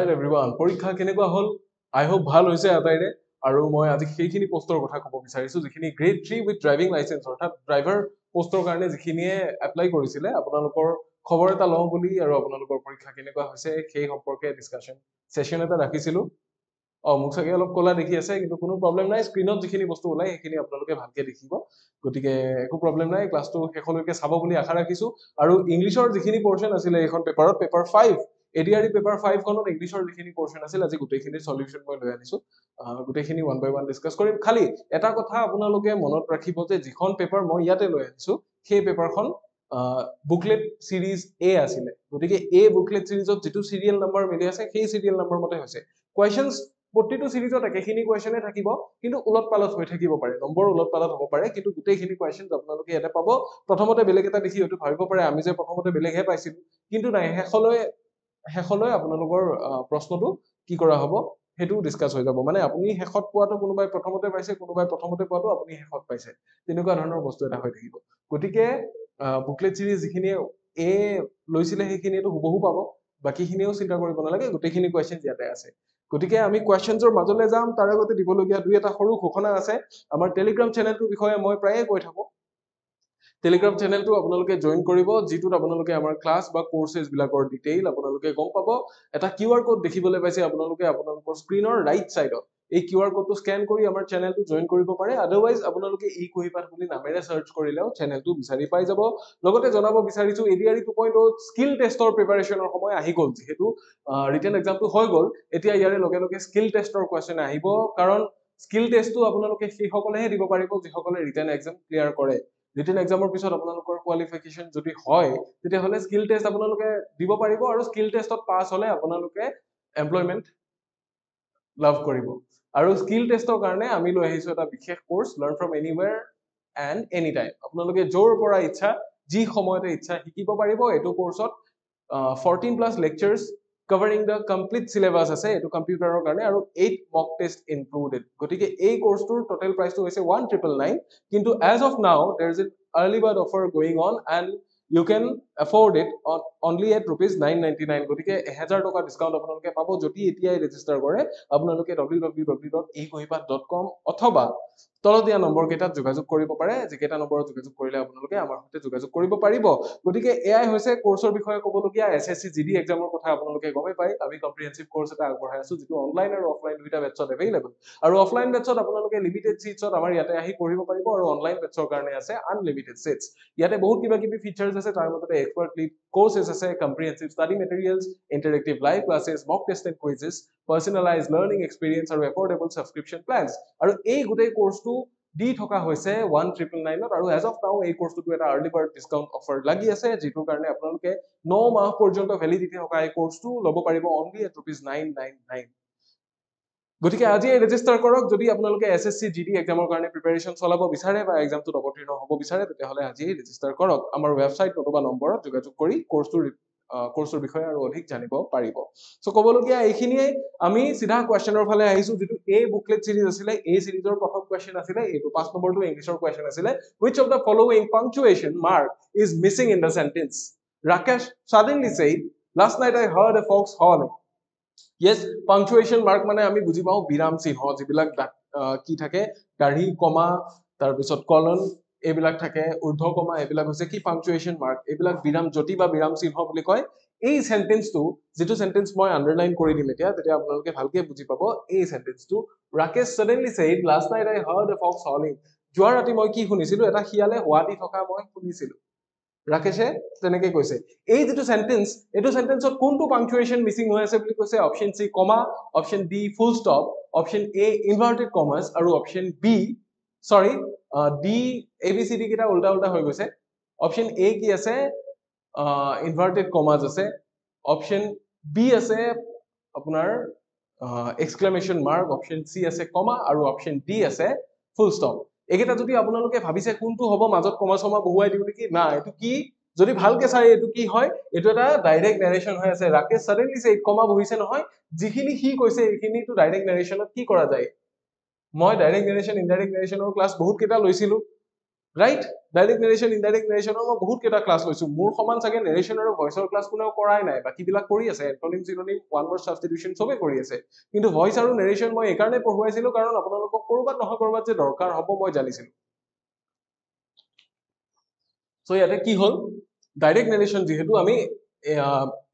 Alright everyone, পৰীক্ষা কেনেকুৱা হল? I hope ভাল হৈছে আটাইৰে আৰু মই আজি সেইখিনি পোষ্টৰ কথা ক'ব বিচাৰিছো যিখিনি গ্ৰেড 3 উইথ ড্ৰাইভিং লাইসেন্স অৰ্থাৎ ড্ৰাইভাৰ পোষ্টৰ কাৰণে যিখিনিয়ে এপ্লাই কৰিছিলে আপোনালোকৰ খবৰ এটা লওঁ বুলি আৰু আপোনালোকৰ পৰীক্ষা কেনেকুৱা হৈছে সেই সম্পৰ্কে ডিসকাশন সেশন এটা ৰাখিছিলো মোক চাগে অলপ কলা দেখি আছে কিন্তু কোনো প্ৰবলেম নাই স্ক্ৰিনত যিখিনি বস্তু ওলাই সেইখিনি আপোনালোকে ভালকে দেখিব গতিকে একো প্ৰবলেম নাই ক্লাছটো শেষলৈকে চাব বুলি আশা ৰাখিছো আৰু ইংলিছৰ যিখিনি পোৰশন আছিল এইখন পেপাৰত পেপাৰ 5 ADRE পেপাৰ 5 খনত ইংলিছৰ যিখিনি পোৰশন আছিল আজি গোটেইখিনি সলিউশন মই লৈ আনিছো গোটেইখিনি ওয়ান বাই ওয়ান ডিসকাস কৰিম খালি এটা কথা আপোনালোকে মনত ৰাখিব যে যিখন পেপাৰ মই ইয়াতে লৈ আনিছো সেই পেপাৰখন বুকলেট সিৰিজ A আছিলে গতিকে A বুকলেট সিৰিজত যেটো সিৰিয়াল নাম্বাৰ মিলি আছে সেই সিৰিয়াল নাম্বাৰ মতে হৈছে কোৱেশ্চনস প্ৰতিটো সিৰিজত একেখিনি কোৱেশ্চনে থাকিব কিন্তু উলট পালট হৈ থাকিব পাৰে নম্বৰ উলট পালট হ'ব পাৰে কিন্তু গোটেইখিনি কোৱেশ্চনস আপোনালোকে ইয়াতে পাব প্ৰথমতে বেলেগ এটা দেখি হয়তো ভাবিব পাৰে আমি যে প্ৰথমতে বেলেগহে পাইছিলো কিন্তু নাই হেখলৈ আপোনালোকৰ প্ৰশ্নটো কি কৰা হ'ব হেতু ডিসকাস হৈ যাব মানে আপুনি হেখত পোৱাটো কোনোবাই প্ৰথমতে পাইছে কোনোবাই প্ৰথমতে পোৱাটো আপুনি হেখত পাইছে তেনেকুৱা ধৰণৰ বস্তু এটা হৈ থাকিব গতিকে বুকলেট সিৰিজ যিখিনি এ লৈছিলে সেইখিনিটো হুবহু পাব বাকিখিনিও চিন্তা কৰিব নালাগে গোটেইখিনি কোৱেশ্চন ইয়াতে আছে গতিকে আমি কোৱেশ্চনছৰ মাজলৈ যাম তাৰ আগতে দিবলগীয়া দুই এটা সৰু ঘোষণা আছে আমাৰ টেলিগ্ৰাম চেনেলটোৰ বিষয়ে মই প্ৰায়ে কৈ থাকো টেলিগ্ৰাম চেনেলটো আপোনালোকে জয়েন কৰিব যেটোত আপোনালোকে আমাৰ ক্লাছ বা কোৰ্সেছ বিলাকৰ ডিটেইল আপোনালোকে গম পাব এটা কিউআৰ কোড দেখিবলৈ পাইছে আপোনালোকে আপোনালোকৰ স্ক্ৰিনৰ ৰাইট সাইডত এই কিউআৰ কোডটো স্ক্যান কৰি আমাৰ চেনেলটো জয়েন কৰিব পাৰে আদাৰৱাইজ আপোনালোকে ই কুহিপাত বুলি নামেৰে সাৰ্চ কৰিলেও চেনেলটো বিচাৰি পাই যাব লগতে জনাব বিচাৰিছো ADRE 2.0 স্কিল টেষ্টৰ প্ৰিপাৰেচনৰ সময় আহি গল যেহেতু ৰিটেন এক্সামটো হৈ গল এতিয়া ইয়াৰে লগে লগে স্কিল টেষ্টৰ কোৱেশ্চন আহিব কাৰণ স্কিল টেষ্টটো আপোনালোকে সেই সকলেহে দিব পাৰিব যি সকলে ৰিটেন এক্সাম ক্লিয়াৰ কৰে ৰিটেন এক্সামৰ পিছত আপোনালোকৰ কোৱালিফিকেশন যদি হয় তেতিয়া হলে স্কিল টেষ্ট আপোনালোকে দিব পাৰিব আৰু স্কিল টেষ্টত পাস হলে আপোনালোকে এমপ্লয়মেন্ট লাভ কৰিব আৰু স্কিল টেষ্টৰ কাৰণে আমি লৈ আহিছো এটা বিশেষ course learn from anywhere and any time আপোনালোকে যৰ পৰা ইচ্ছা যি সময়তে ইচ্ছা শিকিব পাৰিব এটো কোৰ্সত 14 plus লেকচাৰছ covering the complete syllabus আছে এটো কম্পিউটাৰৰ কাৰণে আৰু 8 mock test included গতিকে এই কোৰ্সটোৰ টোটাল প্ৰাইসটো হৈছে 1999 কিন্তু as of now there is an early bird offer going on and you can afford it only at ₹999 গতিকে 1000 টকা ডিসকাউন্ট আপোনালোকে পাব যদি এতিয়াই ৰেজিষ্টাৰ কৰে আপোনালোকে www.ekohipat.com অথবা তলত দিয়া নম্বৰ কেইটাত যোগাযোগ কৰিব পাৰে যেকেটা নম্বৰত যোগাযোগ কৰিলে আপোনালোকে আমাৰ সৈতে যোগাযোগ কৰিব পাৰিব গতিকে এআই হৈছে কোৰ্সৰ বিষয়ে ক'বলগীয়া এসএসসি জিডি এক্সামৰ কথা আপোনালোকে গমে পায় আমি কম্প্ৰিহেনসিভ কোৰ্স এটা আগবঢ়াই আছো যেটো অনলাইন আৰু অফলাইন দুইটা বেটছত अवेलेबल আৰু অফলাইন বেটছত আপোনালোকে লিমিটেড সিটছত আমাৰ ইয়াতে আহি পঢ়িব পাৰিব আৰু অনলাইন বেটছৰ কাৰণে আছে আনলিমিটেড সিটছ ইয়াতে বহুত কিবা কিবি ফিচাৰছ আছে তাৰ মতে এক্সপাৰ্ট লিড কোৰ্সেছ আছে comprehensive study materials interactive live classes mock test and quizzes personalised learning experience আৰু এফৰ্ডেবল সাবস্ক্ৰিপচন প্লানছ আৰু এই গোটেই কোৰ্সটো দি থকা হৈছে 1999 আৰু as of now এই কোৰ্সটো এটা আৰ্লি বাৰ্ড ডিসকাউন্ট অফাৰ লাগি আছে যেটো কাৰণে আপোনালোকে 9 মাহ পৰ্যন্ত ভ্যালিডিটি থকা এই কোৰ্সটো ল'ব পাৰিব only at ₹999 গতিকে আজি ৰেজিষ্টাৰ কৰক যদি আপোনালোকে এসএসসি জিডি এক্সামৰ কাৰণে প্ৰিপাৰেচন চলাব বিচাৰে বা এক্সামটো অৱতীৰ্ণ হ'ব বিচাৰে তেতিয়াহলে আজি ৰেজিষ্টাৰ কৰক আমাৰ ৱেবসাইট নতুবা নম্বৰত যোগাযোগ কৰি কোৰ্সৰ বিষয়ে আৰু অধিক জানিব পাৰিব সো ক'বলগীয়া এইখিনিয়ে আমি সিধা কোৱেশ্চনৰ ফালে আহিছো যেটো এ বুকলেট সিৰিজ আছিলে এই সিৰিজৰ প্ৰথম কোৱেশ্চন আছিলে এইটো 5 নম্বৰটো ইংলিছৰ কোৱেশ্চন আছিলে which of the following punctuation mark is missing in the sentence Rakesh suddenly said last night I heard a fox howling yes punctuation mark মানে আমি বুজি পাও বিৰাম চিহ্ন যিবিলাক কি থাকে দাঢ়ি কমা তাৰ পিছত কলন এইবিলাক থাকে ঊৰ্ধ্ব কমা এইবিলাক হৈছে কি পাংচুৱেশ্যন মাৰ্ক এইবিলাক বিৰাম জ্যোতি বা বিৰাম চিহ্ন বুলি কয় এই সেন্টেন্সটো যেটো সেন্টেন্স মই আন্ডাৰলাইন কৰি দিম এতিয়া তেতিয়া আপোনালোকে ভালকে বুজি পাব এই সেন্টেন্সটো Rakesh suddenly said last night I heard a fox howling যোৱা ৰাতি মই কি শুনিছিলো এটা শিয়ালে হোৱাটি থকা মই শুনিছিলো ৰাকেশে তেনেকে কৈছে এই যেটো সেন্টেন্স এটো সেন্টেন্সত কোনটো পাংচুৱেশ্যন মিসিং হৈ আছে বুলি কৈছে option C comma option D full stop option A inverted commas আৰু option B sorry D A B C D কিটা উল্টা উল্টা হৈ গৈছে অপচন এ কি আছে ইনভাৰ্টেড কমাস আছে অপচন বি আছে আপোনাৰ এক্সক্লেমেশন মাৰ্ক অপচন সি আছে কমা আৰু অপচন ডি আছে ফুল স্টপ একেটা যদি আপোনালোকে ভাবিছে কোনটো হ'ব মাজত কমা সমা বহুৱাই দিও নেকি না এটো কি যদি ভালকে চাই এটো কি হয় এটো এটা ডাইৰেক্ট নাৰেশন হৈ আছে ৰাকেশ suddenly said কমা বহিছে নহয় যিখিনি কি কৈছে এইখিনি তো ডাইৰেক্ট নাৰেশনত কি কৰা যায় মই ডাইৰেক্ট নাৰেশন ইনডাইৰেক্ট নাৰেশনৰ ক্লাস বহুত কেটা লৈছিলো ৰাইট ডাইৰেক্ট নেৰেশ্যন ইনডাইৰেক্ট নেৰেশ্যনৰ মই বহুত কেইটা ক্লাছ লৈছো মোৰ সমান চাগে নেৰেশ্যন আৰু ভইচৰ ক্লাছ কোনেও কৰাই নাই বাকীবিলাক কৰি আছে এন্টনিম চিনোনিম ওৱান ৱৰ্ড সাবষ্টিটিউশন চবে কৰি আছে কিন্তু ভইচ আৰু নেৰেশ্যন মই এইকাৰণে পঢ়ুৱাইছিলো কাৰণ আপোনালোকক কৰবাত নহয় কৰবাত যে দৰকাৰ হ'ব মই জানিছিলো সো ইয়াতে কি হল ডাইৰেক্ট নেৰেশ্যন যেহেতু আমি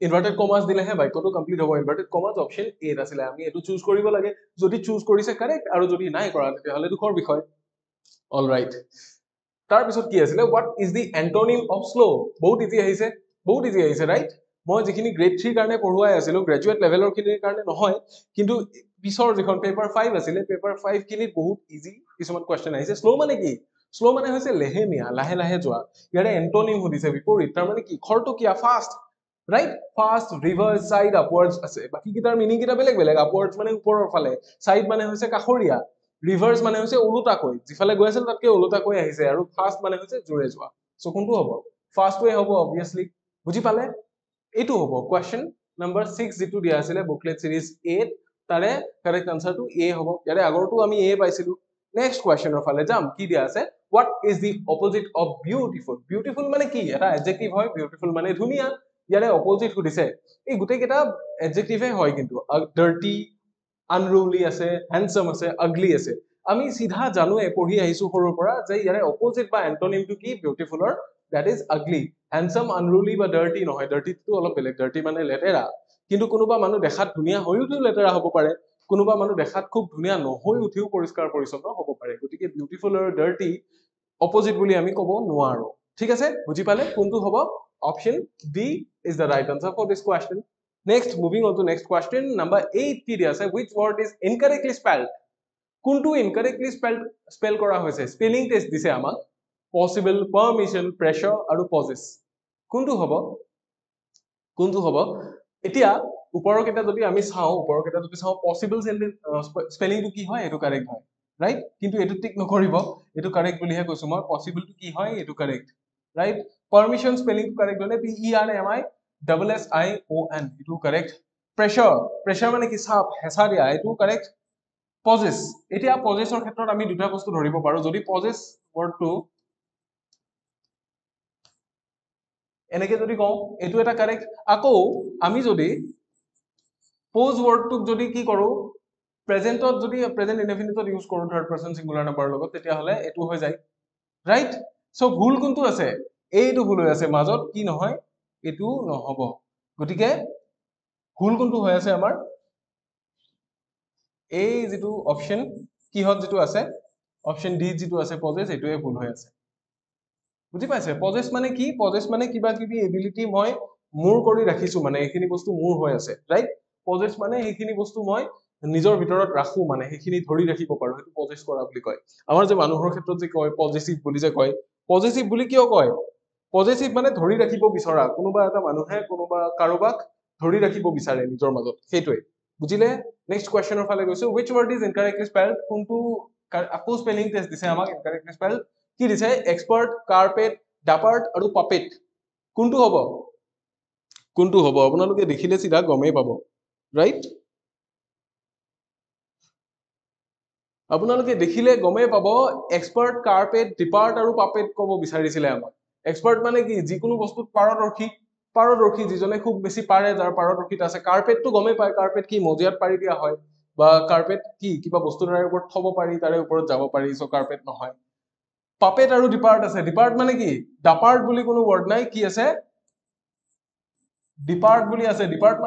ইনভাৰ্টেড কমাস দিলেহে বাক্যটো কমপ্লিট হ'ব ইনভাৰ্টেড কমাস অপচন এ আছিল আমি এটো চুজ কৰিব লাগে যদি চুজ কৰিছে কাৰেক্ট আৰু যদি নাই কৰা তেতিয়াহলে দুখৰ বিষয় অলৰাইট তাৰ পিছত কি আছিল what is the antonym of slow বহুত ইজি আহিছে ৰাইট মই যিখিনি গ্ৰেড 3 কাৰণে পঢ়ুৱাই আছিলো গ্ৰেজুৱেট লেভেলৰ খিনিৰ কাৰণে নহয় কিন্তু পিছৰ যিখন পেপাৰ 5 আছিল পেপাৰ 5 খিনিত বহুত ইজি কিছুমান কোৱেশ্চন আহিছে স্লো মানে কি স্লো মানে হৈছে লেহেমিয়া লাহে লাহে যোৱা ইয়াৰে এন্টোনিম সুধিছে বিপৰীত তাৰ মানে কি খৰতকীয়া ফাষ্ট ৰাইট ফাষ্ট ৰিভাৰ্স সাইড আপৱাৰ্ডছ আছে বাকি কিটাৰ মিনিং কিটা বেলেগ বেলেগ আপৱাৰ্ডছ মানে ওপৰৰ ফালে সাইড মানে হৈছে কাখৰীয়া ৰিভাৰ্স মানে হৈছে ওলোটাকৈ যিফালে গৈ আছিল তাতকে ওলোটাকৈ আহিছে আৰু ফাষ্ট মানে হৈছে জোৰে যোৱা সো কোনটো হ'ব ফাষ্ট ৱে হ'ব obviously বুজি পালে এইটো হ'ব কোৱেশ্চন নম্বৰ 6 যেটো দিয়া আছিল বুকলেট সিৰিজ 8 তাৰে কাৰেক্ট আনসাৰটো এ হ'ব ইয়াৰে আগৰটো আমি এ পাইছিলো নেক্সট কোৱেশ্চনৰ ফালে যাম কি দিয়া আছে what is the opposite of beautiful beautiful মানে কি এটা এডজেক্টিভ হয় beautiful মানে ধুনিয়া ইয়াৰে অপোজিট সুধিছে এই গুটেই কেটা এডজেক্টিভে হয় কিন্তু ডাৰ্টি unruly আছে handsome আছে ugly আছে আমি সিধা জানোৱে পঢ়ি আহিছো সৰুৰ পৰা যে ইয়াৰে অপোজিট বা এন্টোনিমটো কি বিউটিফুলৰ that is ugly handsome unruly বা dirty নহয় dirty টো অলপ বেলেগ dirty মানে লেতেৰা কিন্তু কোনোবা মানুহ দেখাত ধুনিয়া হৈ উঠিও লেতেৰা হ'ব পাৰে কোনোবা মানুহ দেখাত খুব ধুনিয়া নহৈ উঠিও পৰিষ্কাৰ পৰিচ্ছন্ন হ'ব পাৰে গতিকে বিউটিফুল আৰু ডাৰ্টি অপোজিট বুলি আমি ক'ব নোৱাৰো ঠিক আছে বুজি পালে কোনটো হ'ব option D is the right answer for this question next moving on to next question number 8 কি দিয়া আছে which word is incorrectly spelled কোনটো incorrectly spell কৰা হৈছে স্পেলিং টেষ্ট দিছে আমাক possible permission pressure আৰু possess কোনটো হ'ব এতিয়া ওপৰৰ কেটা যদি আমি চাও possible স্পেলিং টো কি হয় এটো কাৰেক্ট হয় ৰাইট কিন্তু এটো টিক নকৰিব এটো কাৰেক্ট বুলিহে কৈছো মই possible টো কি হয় এটো কাৰেক্ট ৰাইট permission স্পেলিং টো কাৰেক্ট হলে p e r m i double s i o n এটো কাৰেক্ট pressure মানে কি চাপ হেঁচা দিয়া এটো কাৰেক্ট possess এতিয়া possessৰ ক্ষেত্ৰত আমি দুটা বস্তু ধৰিব পাৰো যদি possess wordটো এনেকে যদি কওঁ এটো এটা কাৰেক্ট আকৌ আমি যদি pose wordটোক যদি কি কৰো প্ৰেজেন্টত যদি প্ৰেজেন্ট ইনডেফিনিটত ইউজ কৰো থাৰ্ড পাৰসন সিঙ্গুলাৰ নাম্বাৰৰ লগত তেতিয়া হলে এটো হৈ যায় ৰাইট সো ভুল কোনটো আছে এইটো ভুল হৈ আছে মাজত কি নহয় এটো নহব গটিকে ভুল কোনটো হৈ আছে আমাৰ এই যেটো অপচন কি হত যেটো আছে অপচন ডি যেটো আছে পজেছ এটোৱে ভুল হৈ আছে বুজি পাইছে পজেছ মানে কি পজেছ মানে কিবা কিবি এবিলিটি মই মোৰ কৰি ৰাখিছো মানে এইখিনি বস্তু মোৰ হৈ আছে ৰাইট পজেছ মানে এইখিনি বস্তু মই নিজৰ ভিতৰত ৰাখো মানে এইখিনি ধৰি ৰাখিব পাৰো সেইটো পজেছ কৰা বুলি কয় আমাৰ যে মানুহৰ ক্ষেত্ৰত যে কয় পজেছিভ বুলি যে কয় পজেছিভ বুলি কিয় কয় পজেছিভ মানে ধৰি ৰাখিব বিচৰা কোনোবা এটা মানুহে কোনোবা কাৰোবাক ধৰি ৰাখিব বিচাৰে নিজৰ মাজত সেইটোৱে বুজিলে নেক্সট কোৱেশ্চনৰ ফালে গৈছো which word is incorrectly spelled কোনটো আকৌ স্পেলিং টেষ্ট দিছে আমাক incorrectly spelled কি দিছে এক্সপার্ট কার্পেট ডাপার্ট আৰু পাপেট কোনটো হ'ব আপোনালোকে দেখিলে সিধা গমেই পাব ৰাইট আপোনালোকে দেখিলে গমেই পাব এক্সপাৰ্ট কাৰ্পেট ডিপাৰ্ট আৰু পাপেট ক'ব বিচাৰিছিলে আমাক এক্সপাৰ্ট মানে কি যিকোনো বস্তুত পাৰদৰ্শী যিজনে খুব বেছি পাৰে যাৰ পাৰদৰ্শিতা আছে কাৰ্পেটটো গমেই পায় কাৰ্পেট কি মজিয়াত পাৰি দিয়া হয় বা কাৰ্পেট কি কিবা বস্তু তাৰে ওপৰত থব পাৰি তাৰে ওপৰত যাব পাৰি সো কাৰ্পেট নহয় পাপেট আৰু ডিপাৰ্ট আছে ডিপাৰ্ট মানে কি ডাপাৰ্ট বুলি কোনো ওয়াৰ্ড নাই কি আছে ডিপাৰ্ট বুলি আছে ডিপাৰ্ট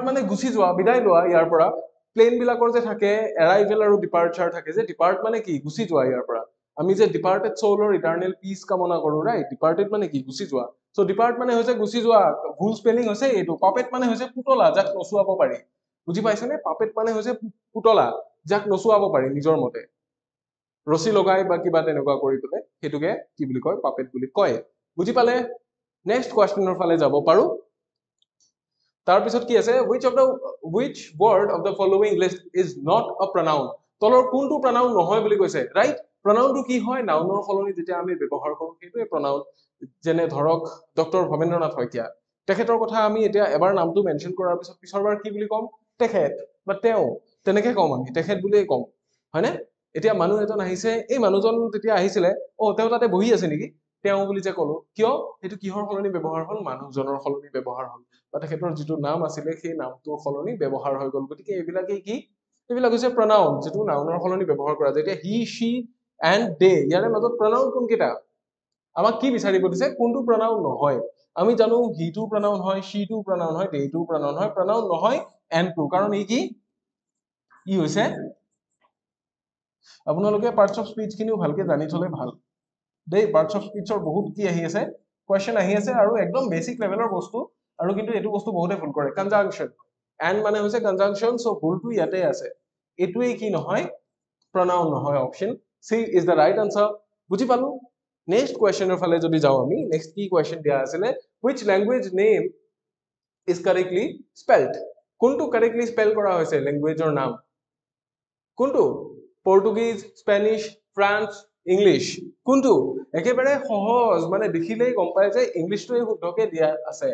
মানে গুছি যোৱা বিদায় লোৱা ইয়াৰ পৰা প্লেন বিলাকৰ যে থাকে এৰাইভেল আৰু ডিপাৰ্চাৰ থাকে যে ডিপাৰ্ট মানে কি গুছি যোৱা ইয়াৰ পৰা আমি যে ডিপাৰ্টেড সোলৰ ইটাৰনেল পিস কামনা কৰো ৰাইট ডিপাৰ্টেড মানে কি গুছি যোৱা সো ডিপাৰ্ট মানে হৈছে গুছি যোৱা ভুল স্পেলিং হৈছে এইটো পাপেট মানে হৈছে পুতলা যাক নচুৱাব পাৰি বুজি পাইছানে পাপেট মানে হৈছে পুতলা যাক নচুৱাব পাৰি নিজৰ মতে ৰছী লগাই বা কিবা তেনেকুৱা কৰি পেলে হেতুকে কি বুলি কয় পাপেট বুলি কয় বুজি পালে নেক্সট কোৱেশ্চনৰ ফালে যাব পাৰো তাৰ পিছত কি আছে which word of the following list is not a pronoun তলৰ কোনটো pronoun নহয় বুলি কৈছে ৰাইট pronounটো কি হয় নাউনৰ ফলনি যেতিয়া আমি ব্যৱহাৰ কৰো সেইটোৱে pronoun যেনে ধৰক ডক্টৰ ভবেন্দ্ৰনাথ শইকীয়া তেখেতৰ কথা আমি এতিয়া এবাৰ নামটো মেনশন কৰাৰ পিছত পিছৰবাৰ কি বুলি কম তেখেত বা তেওঁ তেনেকে কম আমি তেখেত বুলিয়ে কম হয়নে এতিয়া মানুহ এজন আহিছে, এই মানুহজন যেতিয়া আহিছিলে তেওঁ তাতে বহি আছে নেকি তেওঁ বুলি যে কলো, কিয় সেইটো কিহৰ সলনি ব্যৱহাৰ হ'ল, মানুহজনৰ সলনি ব্যৱহাৰ হ'ল, বা তেখেতৰ যিটো নাম আছিলে সেই নামটোৰ সলনি ব্যৱহাৰ হৈ গ'ল। গতিকে এইবিলাকেই কি, এইবিলাক হৈছে প্ৰনাউন, যিটো নাউনৰ সলনি ব্যৱহাৰ কৰা যায়। এতিয়া হি, শি এণ্ড দে, ইয়াৰে মাজত প্ৰনাউন কোনকেইটা, আমাক কি বিচাৰিব দিছে, কোনটো প্ৰনাউন নহয়। আমি জানো হিটো প্ৰনাউন হয়, শিটো প্ৰনাউন হয়, দেটো প্ৰনাউন হয়, প্ৰনাউন নহয় এণ্ডটো, কাৰণ ই কি, ই হৈছে, আপোনালোকে পাৰ্টস অফ স্পীচ খিনিও ভালকে জানি থলে ভাল দেই। পাৰ্টস অফ স্পীচৰ বহুত কি আহি আছে, কুৱেশ্যন আহি আছে, আৰু একদম বেসিক লেভেলৰ বস্তু। আৰু কিন্তু এইটো বস্তু বহুতে ভুল কৰে, কনজাংশন, এণ্ড মানে হৈছে কনজাংশন, সো ভুলটো ইয়াতে আছে, এইটোৱে কি নহয়, pronoun নহয়, option C is the right answer. বুজি পালো। নেক্সট কুৱেশ্যনৰ ফালে যদি যাওঁ আমি, নেক্সট কি কুৱেশ্যন দিয়া আছিলে, which language name is correctly spelled, কোনটো কাৰেক্টলি স্পেল কৰা হৈছে লেংগুৱেজৰ নাম, কোনটো, পৰ্তুগীজ, স্পেনিছ, ফ্ৰান্স, ইংলিছ, কোনটো, একেবাৰে সহজ, মানে দেখিলেই গম পায় যে ইংলিছটোৱে শুদ্ধকে দিয়া আছে,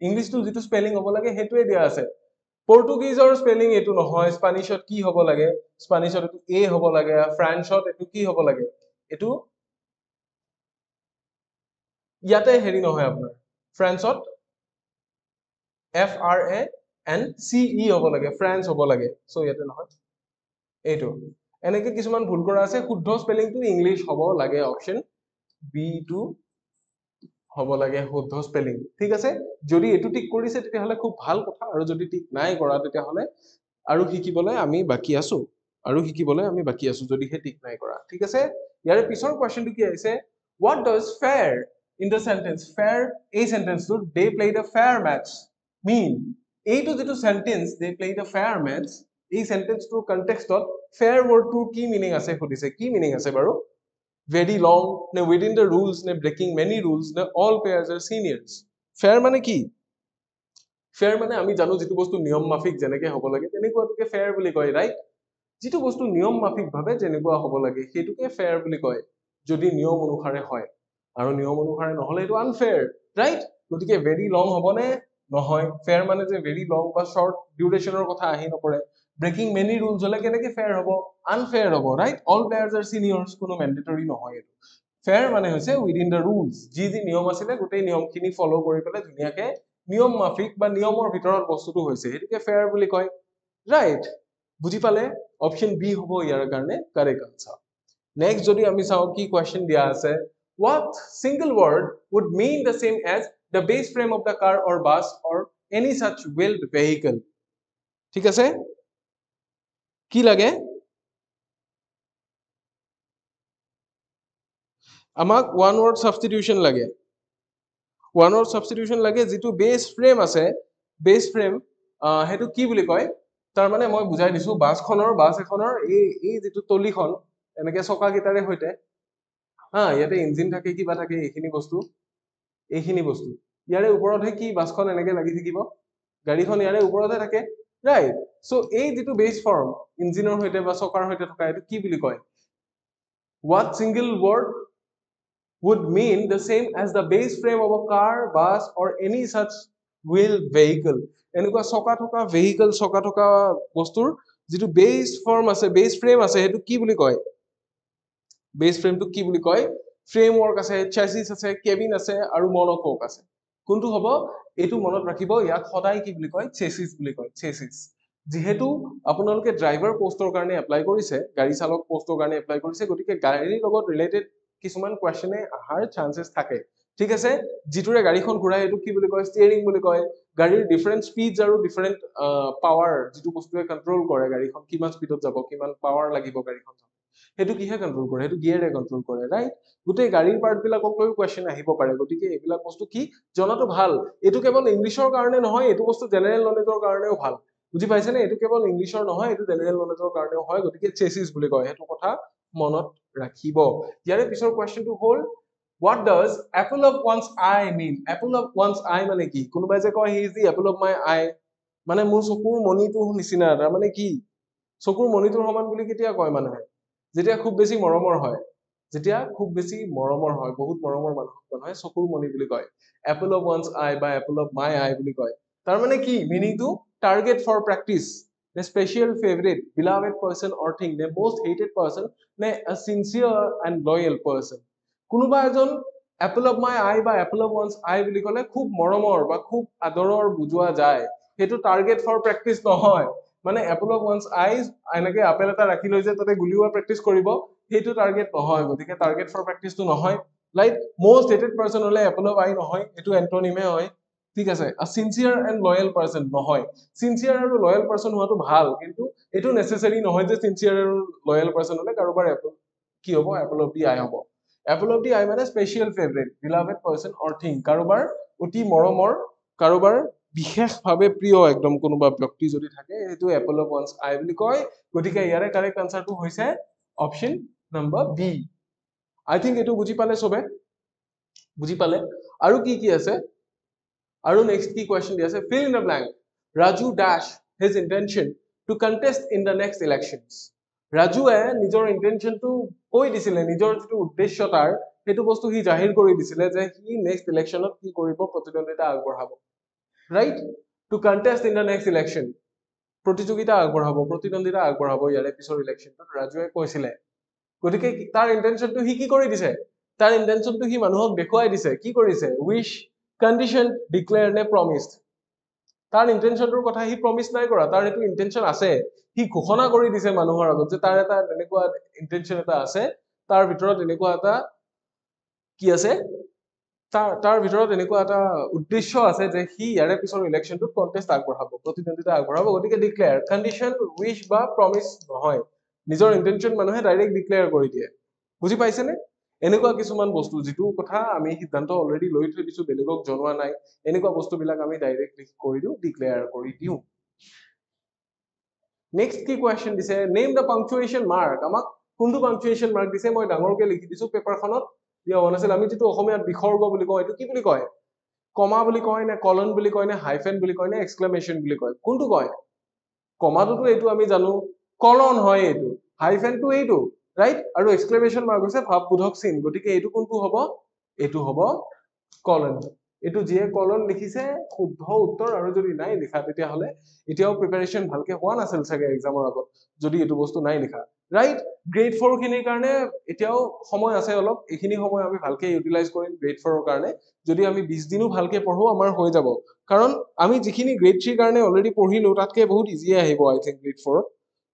ইংলিছটো যিটো স্পেলিং হ'ব লাগে সেইটোৱে দিয়া আছে। পৰ্তুগীজৰ স্পেলিং এইটো নহয়, স্পানিছত কি হ'ব লাগে, স্পানিছত এইটো এ হ'ব লাগে, ফ্ৰান্সত এইটো কি হ'ব লাগে, এইটো ইয়াতে হেৰি নহয় আপোনাৰ, ফ্ৰান্সত FRANCE হ'ব লাগে, ফ্ৰান্স হ'ব লাগে, সো ইয়াতে নহয়, এইটো এনেকে কিছুমান ভুল কৰা আছে। শুদ্ধ স্পেলিংটো ইংলিছ হ'ব লাগে, অপশন বি টো হ'ব লাগে শুদ্ধ স্পেলিং, ঠিক আছে। যদি এইটো টিক কৰিছে তেতিয়াহ'লে খুব ভাল কথা, আৰু যদি টিক নাই কৰা তেতিয়াহ'লে আৰু শিকিবলৈ আমি বাকি আছো, যদিহে টিক নাই কৰা, ঠিক আছে। ইয়াৰে পিছৰ কুৱেশ্যনটো কি আহিছে, what does fair in the sentence, fair এই সেন্টেন্সটো they played a fair match mean, এইটো যেটো sentence they played a fair match, এই সেন্টেন্সটোৰ কনটেক্সটত fair wordটোৰ কি মিনিং আছে সুধিছে, কি মিনিং আছে বাৰু, very long নে within the rules নে breaking many rules নে all players are seniors, fair মানে কি, fair মানে আমি জানো যিটো বস্তু নিয়ম মাফিক যেনেকে হ'ব লাগে তেনেকুৱাটোকে fair বুলি কয়, ৰাইট। যিটো বস্তু নিয়ম মাফিক ভাবে যেনেকুৱা হ'ব লাগে সেইটোকে fair বুলি কয়, যদি নিয়ম অনুসাৰে হয়, আৰু নিয়ম অনুসাৰে নহলে এইটো আনফেয়াৰ, ৰাইট। গতিকে ভেৰি লং হ'বনে, নহয়, ফেয়াৰ মানে যে ভেৰি লং বা শৰ্ট ডিউৰেশ্যনৰ কথা আহি নপৰে, ব্ৰেকিং মেনি ৰুলছ হলে কেনেকে ফেয়াৰ হ'ব, আনফেয়াৰ হ'ব, ৰাইট। অল প্লেয়াৰ্ছ আৰ সিনিয়ৰ্ছ কোনো মেণ্ডেটৰী নহয় এইটো। ফেয়াৰ মানে হৈছে উইদিন দ্য ৰুলছ, যি যি নিয়ম আছিলে গোটেই নিয়মখিনি ফলো কৰি পেলাই ধুনীয়াকে নিয়ম মাফিক বা নিয়মৰ ভিতৰত বস্তুটো হৈছে, সেইটোকে ফেয়াৰ বুলি কয়, ৰাইট। বুজি পালে, অপশন বি হ'ব ইয়াৰ কাৰণে কাৰেক্ট আনসাৰ। নেক্সট যদি আমি চাওঁ কি কুৱেশ্যন দিয়া আছে, what single word would mean the same as the base frame of the car or bus or any such wheeled vehicle, ঠিক আছে, কি লাগে, আমাক ওৱান ৱৰ্ড সাবস্টিটিউশন লাগে, ওৱান ৱৰ্ড সাবস্টিটিউশন লাগে, যিটো বেস ফ্ৰেম আছে, বেস ফ্ৰেম হেতু কি বুলি কয়, তাৰ মানে মই বুজাই দিছো, বাছ এখনৰ এই যিটো তলিখন এনেকে চকা গিটাৰে সৈতে, ইয়াতে ইঞ্জিন থাকে, কিবা থাকে, এইখিনি বস্তু ইয়াৰে ওপৰতহে কি বাছখন এনেকে লাগি থাকিব, গাড়ীখন ইয়াৰে ওপৰতে থাকে, ৰাইট। সো এই যিটো বেস ফৰ্ম ইঞ্জিনৰ সৈতে বা চকাৰ সৈতে থকা, এইটো কি বুলি কয়, what single word would mean the same as the base frame of a car, bus or any such wheeled vehicle, এনেকুৱা চকা থকা ভেহিকল, চকা থকা বস্তুৰ যিটো বেস ফৰ্ম আছে, বেস ফ্ৰেম আছে, সেইটো কি বুলি কয়, বেস ফ্ৰেমটো কি বুলি কয়, ফ্ৰেমৱৰ্ক আছে, চেসিস আছে, কেবিন আছে, আৰু মনোকক আছে, কোনটো হ'ব, এইটো মনত ৰাখিব, ইয়াক সদায় কি বুলি কয়, চেসিস বুলি কয়, চেসিস। যেহেতু আপোনালোকে ড্ৰাইভাৰ পোষ্টৰ কাৰণে এপ্লাই কৰিছে, গাড়ী চালক পোষ্টৰ কাৰণে এপ্লাই কৰিছে, গতিকে গাড়ীৰ লগত ৰিলেটেড কিছুমান কুৱেশ্যনে অহাৰ চান্সেছ থাকে, ঠিক আছে। যিটোৰে গাড়ীখন ঘূৰাই এইটো কি বুলি কয়, ষ্টিয়াৰিং বুলি কয়। গাড়ীৰ ডিফাৰেণ্ট স্পীডছ আৰু ডিফাৰেণ্ট পাৱাৰ, যিটো বস্তুৱে কণ্ট্ৰল কৰে গাড়ীখন কিমান স্পীডত যাব, কিমান পাৱাৰ লাগিব গাড়ীখন, সেইটো কিহে কণ্ট্ৰল কৰে, সেইটো গিয়েৰে কণ্ট্ৰল কৰে, ৰাইট। গোটেই গাড়ীৰ পাৰ্ট বিলাকক লৈও কুৱেশ্যন আহিব পাৰে, গতিকে এইবিলাক বস্তু কি জনাটো ভাল। এইটো কেৱল ইংলিছৰ কাৰণে নহয়, এইটো বস্তু জেনেৰেল নলেজৰ কাৰণেও ভাল, বুজি পাইছেনে, এইটো কেৱল ইংলিছৰ নহয়, এইটো জেনেৰেল নলেজৰ কাৰণেও হয়, গতিকে চেসিস বুলি কয়, সেইটো কথা মনত ৰাখিব। ইয়াৰে পিছৰ কুৱেশ্যনটো হ'ল, what does apple of one's eye mean, apple of one's eye মানে কি, কোনোবাই যে কয় he is the apple of my eye, মানে মোৰ চকুৰ মণিটোৰ নিচিনা, তাৰ মানে কি, চকুৰ মণিটোৰ সমান বুলি কেতিয়া কয় মানুহে, যেতিয়া খুব বেছি মৰমৰ হয়, বহুত মৰমৰ মানুহে চকুৰ মণি বুলি কয়, apple of one's eye বা apple of my eye বুলি কয়। তাৰ মানে কি মিনিংটো, টাৰ্গেট ফৰ প্ৰেক্টিচ, নে special favourite, beloved person or thing, নে most hated person, নে a sincere and loyal person। কোনোবা এজন apple of my eye বা apple of one's eye বুলি ক'লে খুব মৰমৰ বা খুব আদৰৰ বুজোৱা যায়, সেইটো টাৰ্গেট ফৰ প্ৰেক্টিচ নহয়। মানে apple of one's eyes এনেকে আপেল এটা ৰাখি লৈ যে তাতে গুলিওৱা প্ৰেক্টিচ কৰিব, সেইটো টাৰ্গেট নহয়। গতিকে টাৰ্গেট ফৰ প্ৰেক্টিচটো নহয়। লাইক most hated person হলে apple of eye নহয়, এইটো এন্টনিমে হয়। ঠিক আছে, a sincere and loyal person নহয়। sincere আৰু loyal person হোৱাটো ভাল, কিন্তু এইটো নেচেচাৰি নহয় যে sincere আৰু loyal person হলে কাৰোবাৰ কি হ'ব, apple of the eye হ'ব। apple of the eye মানে special favourite, beloved person or thing, কাৰোবাৰ অতি মৰমৰ, কাৰোবাৰ বিশেষভাৱে প্ৰিয় একদম কোনোবা ব্যক্তি যদি থাকে, সেইটো apple of one's eye বুলি কয়। গতিকে ইয়াৰে কাৰেক্ট আনসাৰটো হৈছে অপচন নম্বৰ বি। আই থিংক এইটো বুজি পালে চবে, বুজি পালে? আৰু কি কি আছে, আৰু নেক্সট কি কুৱেশ্যন দি আছে, fill in the blank, Raju dash his intention to contest in the next elections। ৰাজুৱে নিজৰ ইন্টেনশনটো কৈ দিছিলে, নিজৰ যিটো উদ্দেশ্য তাৰ, সেইটো বস্তু সি জাহিৰ কৰি দিছিলে যে সি নেক্সট ইলেকশ্যনত কি কৰিব, প্ৰতিদ্বন্দ্বিতা আগবঢ়াব। Right, to contest in the next election, প্ৰতিযোগিতা আগবঢ়াব, প্ৰতিদ্বন্দ্বিতা আগবঢ়াব ইয়াৰে পিছৰ ইলেকশ্যনটোত, ৰাজুৱে কৈছিলে। গতিকে তাৰ ইন্টেনশনটো সি কি কৰি দিছে, তাৰ ইন্টেনশনটো সি মানুহক দেখুৱাই দিছে। কি কৰিছে, উইশ, কণ্ডিশ্যন, ডিক্লেয়াৰ নে প্ৰমিছড। তাৰ ইন্টেনশনটোৰ কথা সি প্ৰমিছ নাই কৰা, তাৰ এইটো ইন্টেনশন আছে, সি ঘোষণা কৰি দিছে মানুহৰ আগত যে তাৰ এটা তেনেকুৱা ইন্টেনশন এটা আছে, তাৰ ভিতৰত এনেকুৱা এটা কি আছে, তাৰ ভিতৰত এনেকুৱা এটা উদ্দেশ্য আছে যে সি ইয়াৰে পিছৰ ইলেকশ্যনটোত কণ্টেষ্ট আগবঢ়াব, প্ৰতিদ্বন্দ্বিতা আগবঢ়াব। গতিকে ডিক্লেয়াৰ, কণ্ডিশ্যন, উইশ বা প্ৰমিছ নহয়, নিজৰ ইন্টেনশন মানুহে ডাইৰেক্ট ডিক্লেয়াৰ কৰি দিয়ে। বুজি পাইছেনে? এনেকুৱা কিছুমান বস্তু যিটো কথা আমি সিদ্ধান্ত অলৰেডি লৈ থৈ দিছো, বেলেগক জনোৱা নাই, এনেকুৱা বস্তুবিলাক আমি ডাইৰেক্ট কৰি দিওঁ, ডিক্লেয়াৰ কৰি দিওঁ। নেক্সট কি কুৱেশ্যন দিছে, নেম দ্য পাংচুৱেশ্যন মাৰ্ক। আমাক কোনটো পাংচুৱেশ্যন মাৰ্ক দিছে, মই ডাঙৰকে লিখি দিছো পেপাৰখনত, দিয়া হোৱা নাছিল। আমি যিটো অসমীয়াত বিসৰ্গ বুলি কওঁ, এইটো কি বুলি কয়, কমা বুলি কয় নে কলন বুলি কয় নে হাইফেন বুলি কয় নে এক্সক্লেমেশ্যন বুলি কয়, কোনটো কয়? কমাটোতো এইটো আমি জানো, কলন হয় এইটো, হাইফেনটো এইটো, ৰাইট, আৰু এক্সক্লেমেশ্যন মাৰ্ক হৈছে ভাৱবোধক চিন। গতিকে এইটো কোনটো হ'ব, এইটো হ'ব কলন। এইটো যিয়ে কলন লিখিছে শুদ্ধ উত্তৰ, আৰু যদি নাই লিখা তেতিয়াহ'লে এতিয়াও প্ৰিপাৰেশ্যন ভালকে হোৱা নাছিল চাগে এক্সামৰ আগত, যদি এইটো বস্তু নাই লিখা। ৰাইট, গ্ৰেড 4 খিনিৰ কাৰণে এতিয়াও সময় আছে অলপ, এইখিনি সময় আমি ভালকে ইউটিলাইজ কৰিম গ্ৰেড 4ৰ কাৰণে। যদি আমি 20 দিনো ভালকে পঢ়ো আমাৰ হৈ যাব, কাৰণ আমি যিখিনি গ্ৰেড 3 কাৰণে অলৰেডি পঢ়িলো তাতকে বহুত ইজিয়ে আহিব। আই থিংক গ্ৰেড 4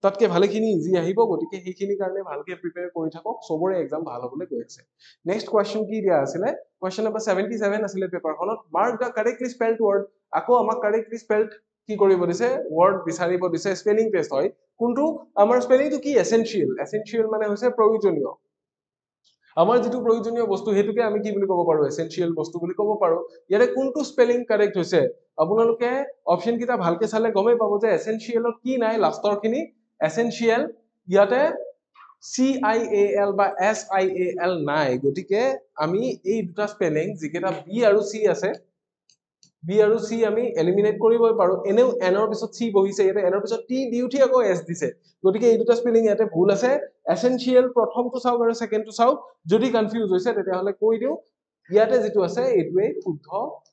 তাতকে ভালেখিনি ইজি আহিব। গতিকে সেইখিনিৰ কাৰণে ভালকে প্ৰিপেয়াৰ কৰি থাকক, চবৰে এক্সাম ভাল হ'বলৈ গৈ আছে। নেক্সট কুৱেশ্যন কি দিয়া আছিলে, কুৱেশ্যন নম্বৰ 77 আছিলে পেপাৰখনত, mark the correctly spelled word. আকৌ আমাক কাৰেক্টলি স্পেল্ড কি কৰিব দিছে, ৱৰ্ড বিচাৰিব দিছে, স্পেলিং টেষ্ট হয়। কোনটো, আমাৰ স্পেলিংটো কি, এসেনশিয়েল। এসেনশিয়েল মানে হৈছে প্ৰয়োজনীয়। আমাৰ যিটো প্ৰয়োজনীয় বস্তু সেইটোকে আমি কি বুলি ক'ব পাৰো, এসেনশিয়েল বস্তু বুলি ক'ব পাৰো। ইয়াৰে কোনটো স্পেলিং কাৰেক্ট হৈছে, আপোনালোকে অপচন কেইটা ভালকে চালে গমেই পাব যে এসেনশিয়েলত কি নাই, লাষ্টৰ খিনি এসেনশিয়েল, ইয়াতে CIAL বা SIAL নাই। গতিকে আমি এই দুটা স্পেলিং যিকেইটা বি আৰু চি আছে, বি আৰু চি আমি এলিমিনেট কৰিবই পাৰো। এনেও এনৰ পিছত চি বহিছে, ইয়াতে এনৰ পিছত টি দি উঠি আকৌ এছ দিছে। গতিকে এই দুটা স্পেলিং ইয়াতে ভুল আছে। এসেনশিয়েল প্ৰথমটো চাওক আৰু ছেকেণ্ডটো চাওক, যদি কনফিউজ হৈছে তেতিয়াহ'লে কৈ দিওঁ, ইয়াতে যিটো আছে এইটোৱে শুদ্ধ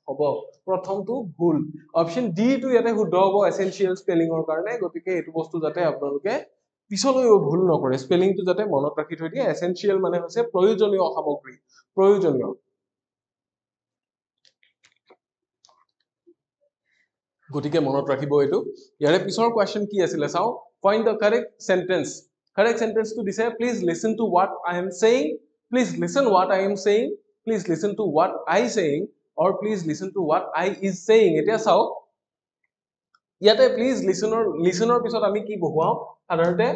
হ'ব, প্ৰথমটো ভুল। অপচন ডি টো ইয়াতে শুদ্ধ হ'ব এসেনশিয়েল স্পেলিঙৰ কাৰণে। গতিকে এইটো বস্তু যাতে আপোনালোকে পিছলৈও ভুল নকৰে, স্পেলিংটো যাতে মনত ৰাখি থৈ দিয়ে। এসেনশিয়েল মানে হৈছে প্ৰয়োজনীয় সামগ্ৰী, প্ৰয়োজনীয়। গতিকে মনত ৰাখিব এইটো। ইয়াৰে পিছৰ কুৱেশ্যন কি আছিলে চাও, find the correct sentence. Correct সেন্টেন্সটো দিছে, please listen to what I am saying, please listen what I am saying, please listen to what I saying, or please listen to what I is saying. এতিয়া চাও ইয়াতে please লিসনৰ পিছত আমি কি বহুৱাও, সাধাৰণতে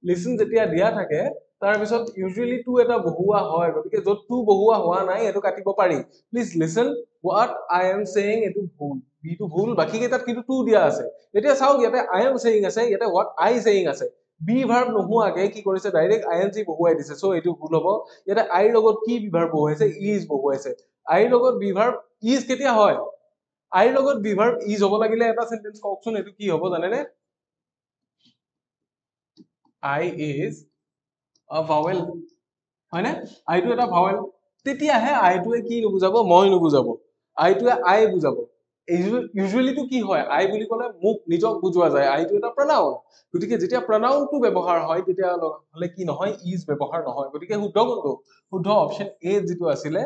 listen যেতিয়া দিয়া থাকে তাৰ পিছত ইউজুৱেলি টু এটা বহুৱা হয়। গতিকে য'ত টু বহুৱা হোৱা নাই সেইটো কাটিব পাৰি। Please listen what I am saying, এইটো ভুল, বিটো ভুল, বাকি কেইটাত কিন্তু টু দিয়া আছে। এতিয়া চাওক ইয়াতে আই এম সেইং আছে, ইয়াতে হোৱাট আই সেইং আছে, বি ভাৰ্ব নোহোৱাকে কি কৰিছে, ডাইৰেক্ট ING বহুৱাই দিছে, সো এইটো ভুল হ'ব। ইয়াতে আইৰ লগত কি বিভাৰ্ব বহুৱাইছে, ইজ বহুৱাইছে। আইৰ লগত বিভাৰ্ব ইজ কেতিয়া হয়, আইৰ লগত বিভাৰ্ব ইজ হ'ব লাগিলে এটা সেন্টেন্স কওকচোন, এইটো কি হ'ব জানেনে? আই ইজ আ ভাৱেল, হয়নে? আইটো এটা ভাৱেল, তেতিয়াহে আইটোৱে কি নুবুজাব, মই নুবুজাব, আইটোৱে আই বুজাব। ইউজুৱেলি তো কি হয় আই বুলি ক'লে মোক নিজক বুজোৱা যায় আইটো এটা প্ৰনাউন গতিকে যেতিয়া প্ৰনাউনটো ব্যৱহাৰ হয় তেতিয়া হলে কি নহয় ইজ ব্যৱহাৰ নহয় গতিকে শুদ্ধ কোনটো শুদ্ধ অপচন এ যিটো আছিলে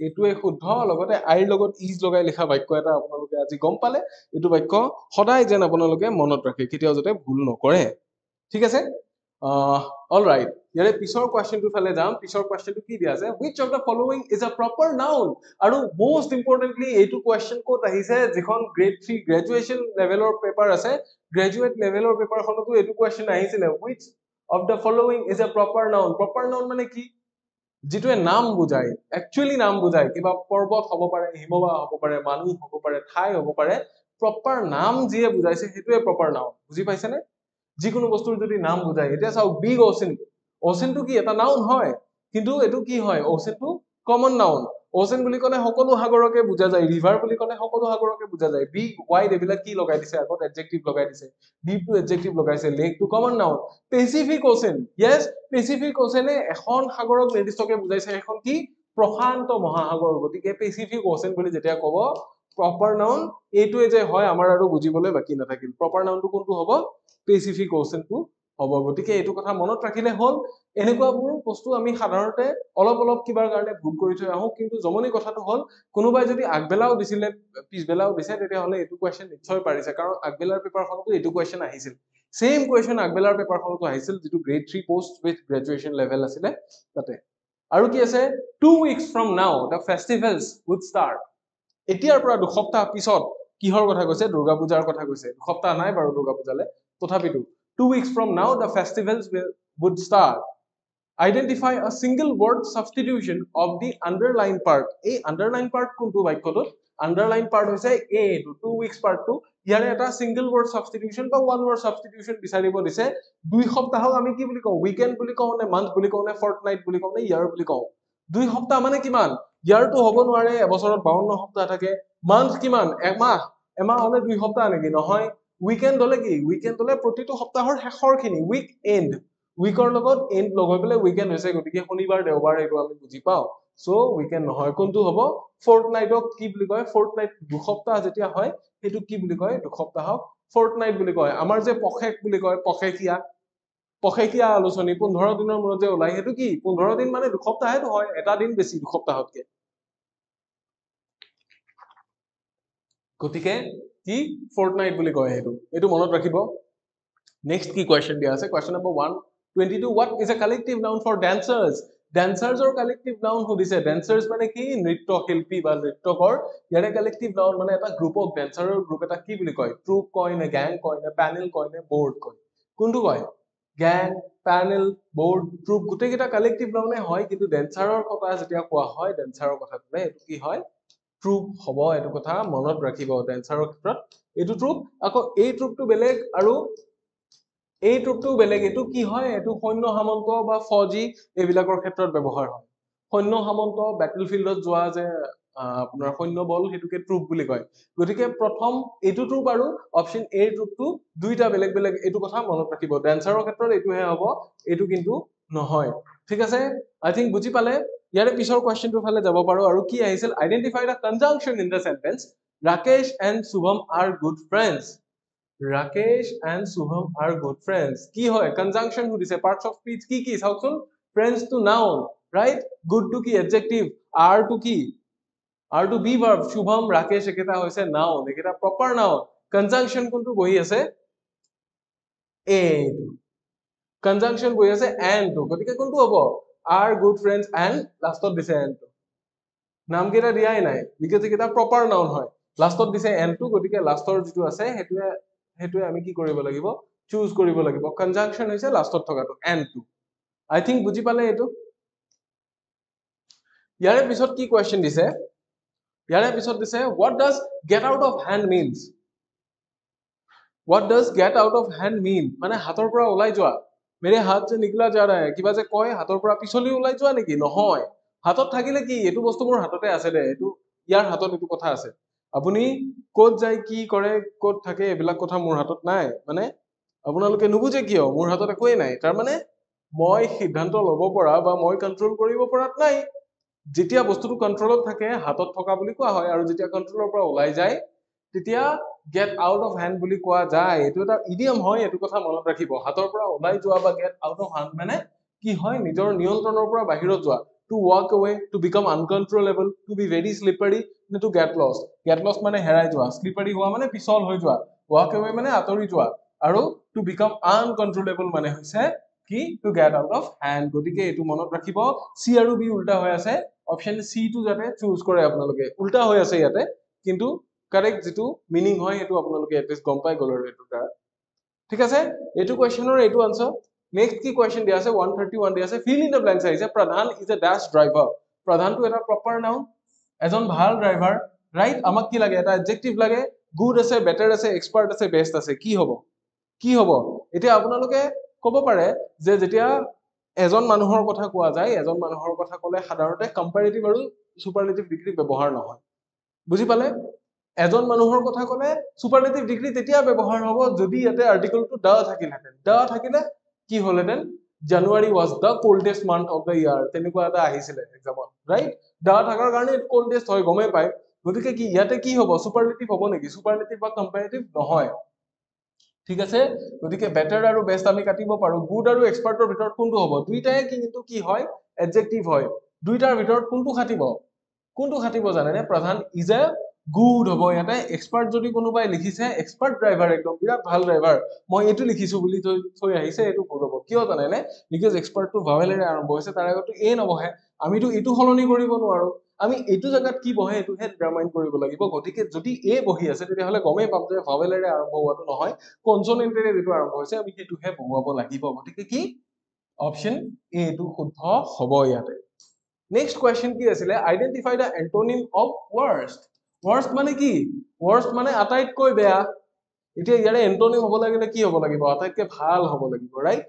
এইটোৱে শুদ্ধ লগতে আইৰ লগত ইজ লগাই লিখা বাক্য এটা আপোনালোকে আজি গম পালে এইটো বাক্য সদায় যেন আপোনালোকে মনত ৰাখে কেতিয়াও যাতে ভুল নকৰে ঠিক আছে অল ৰাইট ইয়াৰে পিছৰ কোৱেশ্চনটো ফালে যাম পিছৰ কোৱেশ্চনটো কি দিয়া আছে which of the following is a proper noun আৰু most importantly এইটো কোৱেশ্চন ক'ত আহিছে যিখন গ্ৰেড 3 গ্ৰেজুৱেচন লেভেলৰ পেপাৰ আছে গ্ৰেজুৱেট লেভেলৰ পেপাৰখনতো এইটো কোৱেশ্চন আহিছিলে which of the following is a proper noun মানে কি যিটোৱে নাম বুজায় একচুয়ালি নাম বুজায় কিবা পৰ্বত হ'ব পাৰে হিমবাহ হ'ব পাৰে মানুহ হ'ব পাৰে ঠাই হ'ব পাৰে প্ৰপাৰ নাম যিয়ে বুজাইছে সেইটোৱে প্ৰপাৰ নাউন বুজি পাইছেনে যিকোনো বস্তুৰ যদি নাম বুজায় এতিয়া চাওক বিগ ওচেন ওচেনটো কি এটা নাউন হয় কিন্তু এটো কি হয় ওচেনটো কমন নাউন ওচেন বুলি ক'লে সকলো সাগৰকে বুজা যায় ৰিভাৰ বুলি ক'লে সকলো সাগৰকে বুজা যায় বিগ ওয়াইড এবিলাক কি লগাই দিছে আগত এডজেক্টিভ লগাই দিছে ডিপ টু এডজেক্টিভ লগাইছে lake to common noun Pacific Ocean yes Pacific ওচেনে এখন সাগৰক নিৰ্দিষ্টকে বুজাইছে এখন কি প্ৰশান্ত মহাসাগৰ গতিকে পেসিফিক ওচেন বুলি যেতিয়া ক'ব প্ৰপাৰ নাউন এইটোৱে যে হয় আমাৰ আৰু বুজিবলৈ বাকি নাথাকিল প্ৰপাৰ নাউনটো কোনটো হ'ব পেসিফিক ওচেনটো হ'ব গতিকে এইটো কথা মনত ৰাখিলে হল এনেকুৱাবোৰ বস্তু আমি সাধাৰণতে অলপ কিবাৰ কাৰণে ভুল কৰি থৈ আহো কিন্তু জমনি কথাটো হল কোনোবাই যদি আগবেলাও দিছিলে পিছবেলাও দিছে তেতিয়া হলে এইটো কোৱেশ্চন নিশ্চয় পাৰিছে কাৰণ আগবেলাৰ পেপাৰখনতো এইটো কোৱেশ্চন আহিছিল সেম কোৱেশ্চন আগবেলাৰ পেপাৰখনতো আহিছিল যেটো grade 3 post with graduation level আছিলে তাতে আৰু কি আছে 2 weeks from now the festivals would start এতিয়াৰ পৰা দুসপ্তাহ পিছত কিহৰ কথা কৈছে দুৰ্গা পূজাৰ কথা কৈছে দুসপ্তাহ নাই বাৰু দুৰ্গা পূজালে তথাপিতো 2 weeks from now the festivals would start identify a single word substitution of the underlined part এই underlined part কোনটো বাক্যটো underlined part হৈছে a to 2 weeks part টো ইয়াৰে এটা single word substitution বা one word substitution বিচাৰিব দিছে দুই সপ্তাহক আমি কি বুলি কওঁ weekend বুলি কওঁ নে month বুলি কওঁ নে fortnight বুলি কওঁ নে year বুলি কওঁ দুই সপ্তাহ মানে কিমান ইয়াৰটো হ'ব নোৱাৰে এবছৰত 52 সপ্তাহ থাকে month কিমান এমাহ হলে দুই সপ্তাহ নেকি নহয় weekend হলে কি weekend হলে প্ৰতিটো সপ্তাহৰ শেষৰখিনি week end weeker লগত end লগ হৈ পেলাই weekend হৈছে গতিকে শনিবাৰ দেওবাৰ এইটো আমি বুজি পাওঁ সো weekend নহয় কোনটো হ'ব fortnightক কি বুলি কয় fortnight দুসপ্তাহ যেতিয়া হয় সেইটো কি বুলি কয় দুসপ্তাহক fortnight বুলি কয় আমাৰ যে পখেক বুলি কয় পখেকিয়া আলোচনী 15 দিনৰ মূৰত যে ওলাই সেইটো কি 15 দিন মানে দুসপ্তাহেটো হয় এটা দিন বেছি দুসপ্তাহতকে গতিকে কি fortnight বুলি কয় এইটো মনত ৰাখিব নেক্সট কি কোৱেশ্চন দিয়া আছে question number 122 what is a collective noun for dancers dancers or collective noun সুধিছে dancers মানে কি নৃত্য শিল্পী বা নৃত্যকৰ ইয়াৰে collective noun মানে এটা গ্ৰুপ অফ dancerৰ গ্ৰুপ এটা কি বুলি কয় ট্ৰুপ কয় নে গ্যাং কয় নে প্যানেল কয় নে বোৰ্ড কয় কোনটো কয় গ্যাং প্যানেল বোৰ্ড ট্ৰুপ গোটেইকেইটা collective noun হয় কিন্তু dancerৰ কথা যেতিয়া কোৱা হয় dancerৰ কথা ক'লে এটো কি হয় ট্ৰুপ হ'ব এটো কথা মনত ৰাখিব dancerৰ ক্ষেত্ৰত এটো ট্ৰুপ আকৌ এই ট্ৰুপটো বেলেগ আৰু এই ট্ৰুপটো বেলেগ এটো কি হয় এটো সৈন্য সামন্ত বা ফৌজি এবিলাকৰ ক্ষেত্ৰত ব্যৱহাৰ হয় সৈন্য সামন্ত ব্যাটলফিল্ডত যোৱা যে আপোনাৰ সৈন্য বল হেতুকে ট্ৰুপ বুলি কয় গতিকে প্ৰথম এটো ট্ৰুপ আৰু অপচন এ ট্ৰুপটো দুইটা বেলেগ এটো কথা মনত ৰাখিব ডান্সাৰৰ ক্ষেত্ৰত এটোহে হ'ব এটো কিন্তু নহয় ঠিক আছে আই থিংক বুজি পালে ইয়াৰে পিছৰ কোৱেশ্চনটো ফালে যাব পাৰো আৰু কি আহিছিল identify the conjunction in the sentence Rakesh and Shubham are good friends Rakesh and Shubham are good friends. কি হয় conjunction সুধিছে parts of speech কি চাওকচোন friends to noun right good to কি adjective are to কি are to be verb Shubham Rakesh একেটা হৈছে noun একেটা proper noun conjunction কোনটো বহি আছে এইটো conjunction বহি আছে and to গতিকে কোনটো হ'ব are good friends and লাষ্টত দিছে and to নাম কেইটা দিয়াই নাই because এটা proper noun হয় লাষ্টত দিছে and to গতিকে লাষ্টৰ যেটো আছে হেতুৱে আমি কি কৰিব লাগিব চুজ কৰিব লাগিব কনজাংশন হৈছে লাষ্টত থকাটো and to আই থিংক বুজি পালে এটো ইয়াৰে পিছত কি কোৱেশ্চন দিছে what does get out of hand means what does get out of hand mean মানে হাতৰ পৰা ওলাই যোৱা মেৰে হাত से निकला जा रहा है কিবা যে কয় হাতৰ পৰা পিছলি ওলাই যোৱা নেকি নহয় হাতত থাকিলে কি এটো বস্তু মোৰ হাততে আছে দে এটো ইয়াৰ হাতত এটো কথা আছে আপুনি কোত যায় কি কৰে কোত থাকে এবিলাক কথা মোৰ হাতত নাই মানে আপোনালোকে নুবুজে কিয় মোৰ হাতত একোই নাই তাৰ মানে মই সিদ্ধান্ত লব পৰা বা মই কন্ট্ৰোল কৰিব পৰাত নাই যেতিয়া বস্তুটো কন্ট্ৰোলত থাকে হাতত থকা বুলি কোৱা হয় আৰু যেতিয়া কন্ট্ৰোলৰ পৰা ওলাই যায় তেতিয়া get out of hand বুলি কোৱা যায় এইটো এটা ইডিয়ম হয় এইটো কথা মনত ৰাখিব হাতৰ পৰা ওলাই যোৱা বা get out of hand মানে কি হয় নিজৰ নিয়ন্ত্ৰণৰ পৰা বাহিৰত যোৱা to walk away to become uncontrollable to be very slippery নে to get lost মানে হেৰাই যোৱা slippery হোৱা মানে পিছল হৈ যোৱা walk away মানে আঁতৰি যোৱা আৰু to become uncontrollable মানে হৈছে কি to get out of hand গতিকে এইটো মনত ৰাখিব C আৰু B উল্টা হৈ আছে অপচন C টো যাতে চুজ কৰে আপোনালোকে উল্টা হৈ আছে ইয়াতে কিন্তু কাৰেক্ট যেটো মিনিং হয় এটো আপোনালোকে এটলিষ্ট গম পাই গল আৰু এটো দ্বাৰা ঠিক আছে এটো কোৱেশ্চনৰ এটো আনসাৰ নেক্সট কি কোৱেশ্চন দিয়া আছে 131 দিয়া আছে ফিল ইন দ্য ব্ল্যাঙ্কস আহিছে প্ৰধান ইজ এ ড্যাশ ড্ৰাইভাৰ প্ৰধানটো এটা প্ৰপাৰ নাউন এজন ভাল ড্ৰাইভাৰ ৰাইট আমাক কি লাগে এটা এডজেক্টিভ লাগে গুড আছে বেটাৰ আছে এক্সপার্ট আছে বেস্ট আছে কি হ'ব এতিয়া আপোনালোকে ক'ব পাৰে যে যেতিয়া এজন মানুহৰ কথা কোৱা যায় এজন মানুহৰ কথা ক'লে সাধাৰণতে কম্পাৰেটিভ আৰু সুপাৰলেটিভ ডিগ্ৰী ব্যৱহাৰ নহয় বুজি পালে এজন মানুহৰ কথা ক'লে সুপাৰলেটিভ ডিগ্ৰী তেতিয়া ব্যৱহাৰ হ'ব যদি ইয়াতে আৰ্টিকেলটো দা থাকিলে কি হলহেঁতেন জানুৱাৰী ওয়াজ দা কোল্ডেষ্ট মান্থ অফ দা ইয়াৰ তেনেকুৱা এটা আহিছিলে এক্সামত ৰাইট দা থাকাৰ কাৰণে কোল্ডেষ্ট হয় গমে পায় গতিকে কি ইয়াতে কি হ'ব সুপাৰলেটিভ হ'ব নেকি সুপাৰলেটিভ বা কম্পাৰেটিভ নহয় ঠিক আছে গতিকে বেটাৰ আৰু বেস্ট আমি কাটিব পাৰো গুড আৰু এক্সপাৰ্টৰ ভিতৰত কোনটো হ'ব দুইটাই কিন্তু কি হয় এডজেক্টিভ হয় দুইটাৰ ভিতৰত কোনটো খাটিব জানেনে প্ৰধান ইজ এ গুড হ'ব ইয়াতে এক্সপাৰ্ট যদি কোনোবাই লিখিছে এক্সপাৰ্ট ড্ৰাইভাৰ একদম বিৰাট ভাল ড্ৰাইভাৰ মই এইটো লিখিছো বুলি থৈ আহিছে এইটো ভুল হ'ব কিয় জানেনে বিকজ এক্সপাৰ্টটো ভাৱেলেৰে আৰম্ভ হৈছে তাৰ আগতো এ নবহে আমিতো এইটো সলনি কৰিব নোৱাৰো আমি এইটো জায়গাত কি বহে এইটোহে ডিটাৰমাইন কৰিব লাগিব গতিকে যদি এ বহি আছে তেতিয়াহ'লে গমেই পাম যে ভাৱেলেৰে আৰম্ভ হোৱাটো নহয় কনসোনেন্টেৰে যেটো আৰম্ভ হৈছে আমি সেইটোহে বহুৱাব লাগিব গতিকে কি অপচন এ টো শুদ্ধ হ'ব ইয়াতে নেক্সট কোৱেশ্চন কি আছিলে identify the antonym of worst মানে কি worst মানে আটাইতকৈ বেয়া এতিয়া ইয়াৰে এন্টোনিম হ'ব লাগিলে কি হ'ব লাগিব আটাইতকৈ ভাল হ'ব লাগিব ৰাইট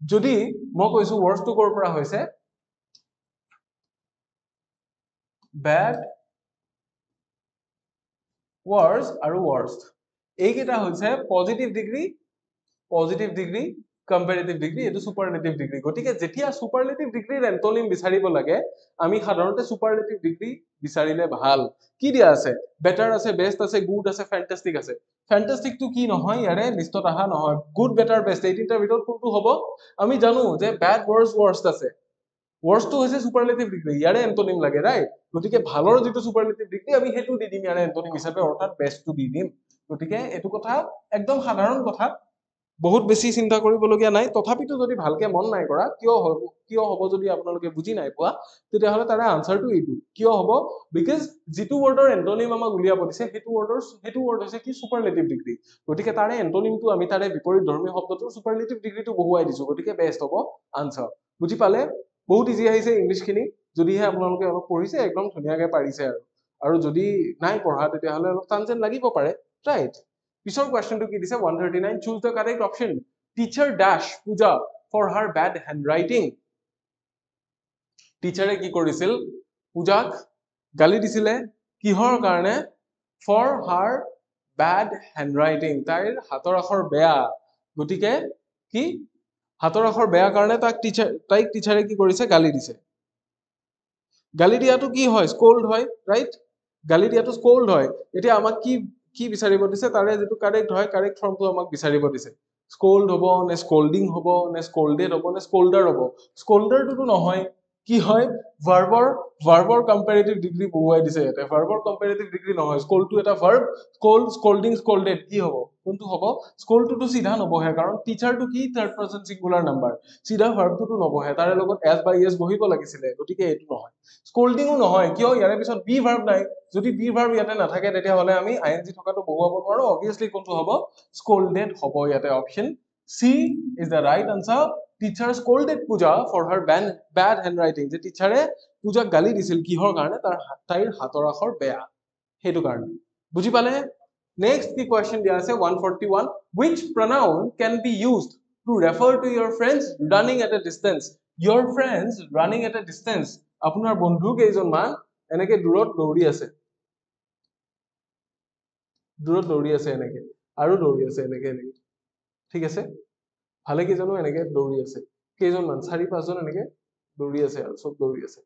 যদি মই কৈছো worst টো কৰ পৰা হৈছে bad worst আৰু worst এইকেইটা হৈছে পজিটিভ ডিগ্ৰী কম্পাৰেটিভ ডিগ্ৰী এটো সুপাৰলেটিভ ডিগ্ৰী গতিকে যেতিয়া সুপাৰলেটিভ ডিগ্ৰীৰ এন্টোনিম বিচাৰিব লাগে আমি সাধাৰণতে সুপাৰলেটিভ ডিগ্ৰী বিচাৰিলে ভাল কি দিয়া আছে বেটাৰ আছে বেস্ট আছে গুড আছে ফ্যান্টাস্টিক আছে ফ্যান্টাস্টিক টো কি নহয় ইয়াৰে লিষ্টত আহা নহয় গুড বেটাৰ বেস্ট এই তিনটাৰ ভিতৰত কোনটো হ'ব আমি জানো যে ব্যাড worst আছে worst টো হৈছে সুপাৰলেটিভ ডিগ্ৰী ইয়াৰে এন্টোনিম লাগে ৰাইট গতিকে ভালৰ যেটো সুপাৰলেটিভ ডিগ্ৰী আমি হেতু দি দিম ইয়াৰে এন্টোনিম হিচাপে অৰ্থাৎ বেস্ট টো দি দিম গতিকে এটো কথা একদম সাধাৰণ কথা বহুত বেছি চিন্তা কৰিবলগীয়া নাই তথাপিতো যদি ভালকে মন নাই কৰা কিয় হ'ব যদি আপোনালোকে বুজি নাই পোৱা তেতিয়াহ'লে তাৰে আনসাৰটো এইটো কিয় হ'ব বিকজ যেটো ওয়াৰ্ডৰ এন্টোনিম আমাক উলিয়াব দিছে হেতু ওয়াৰ্ড হৈছে কি সুপাৰলেটিভ ডিগ্ৰী গতিকে তাৰে এন্টোনিমটো আমি তাৰে বিপৰীত ধৰ্মী শব্দটো সুপাৰলেটিভ ডিগ্ৰীটো বহুৱাই দিছো গতিকে বেস্ট হ'ব আনসাৰ বুজি পালে বহুত ইজি আহিছে ইংলিশখিনি যদিহে আপোনালোকে অলপ পঢ়িছে একদম ধুনীয়াকৈ পাৰিছে আৰু যদি নাই পঢ়া তেতিয়াহ'লে অলপ টানজেন লাগিব পাৰে ৰাইট পিছৰ কোৱেশ্চনটো কি দিছে 139 choose the correct option teacher dash পূজা ফৰ হাৰ ব্যাড হ্যান্ডৰাইটিং টিচাৰে কি কৰিছিল পূজাক গালি দিছিলে কিহৰ কাৰণে ফৰ হাৰ ব্যাড হ্যান্ডৰাইটিং তাইৰ হাতৰ আখৰ বেয়া গতিকে কি হাতৰ আখৰ বেয়া কাৰণে তাইক টিচাৰে কি কৰিছে গালি দিছে গালি দিয়াটো কি হয় স্কোল্ড হয় ৰাইট গালি দিয়াটো স্কোল্ড হয় এতিয়া আমাক কি বিচাৰিব দিছে তাৰে যেটো কাৰেক্ট হয় কাৰেক্ট ফৰ্মটো আমাক বিচাৰিব দিছে স্কোল্ড হ'ব নে স্কোল্ডিং হ'ব নে স্কোল্ডেড হ'ব নে স্কোল্ডাৰ হ'ব স্কোল্ডাৰটো নহয় কি হয় ভাৰ্বৰ কম্পাৰেটিভ ডিগ্ৰী বহুৱাই দিছে ইয়াতে ভাৰ্বৰ কম্পাৰেটিভ ডিগ্ৰী নহয় স্কোল্ডটো এটা ভাৰ্ব স্কোল্ডিং স্কোল্ডেড কি হ'ব কোনটো হ'ব স্কোল্ডটো সিধা নবহে কাৰণ টিচাৰটো কি থাৰ্ড পাৰসন সিঙ্গুলাৰ নাম্বাৰ সিধা ভাৰ্বটো নবহে তাৰে লগত এস বা ইএস বহিব লাগিছিলে গতিকে এইটো নহয় স্কোল্ডিংও নহয় কিয় ইয়াৰে পিছত বি ভাৰ্ব নাই যদি বি ভাৰ্ব ইয়াতে নাথাকে তেতিয়াহ'লে আমি আইএনজি থকাটো বহুৱাব নোৱাৰো অবভিয়াসলি কোনটো হ'ব স্কোল্ডেড হ'ব ইয়াতে option C is the right answer teacher scolded Puja for her bad handwriting যে টিচাৰে পূজাক গালি দিছিল কিহৰ কাৰণে তাইৰ হাতৰ আখৰ বেয়া হেতু কাৰণে বুজি পালে নেক্সট কি কোৱেশ্চন দিয়া আছে 141 which pronoun can be used to refer to your friends running at a distance আপোনাৰ বন্ধু কেইজনমান এনেকে দূৰত দৌৰি আছে এনেকে আৰু দৌৰি আছে এনেকে ঠিক আছে ভালে কেইজনো এনেকে দৌৰি আছে কেইজনমান 4-5 জন এনেকে দৌৰি আছে আৰু সব দৌৰি আছে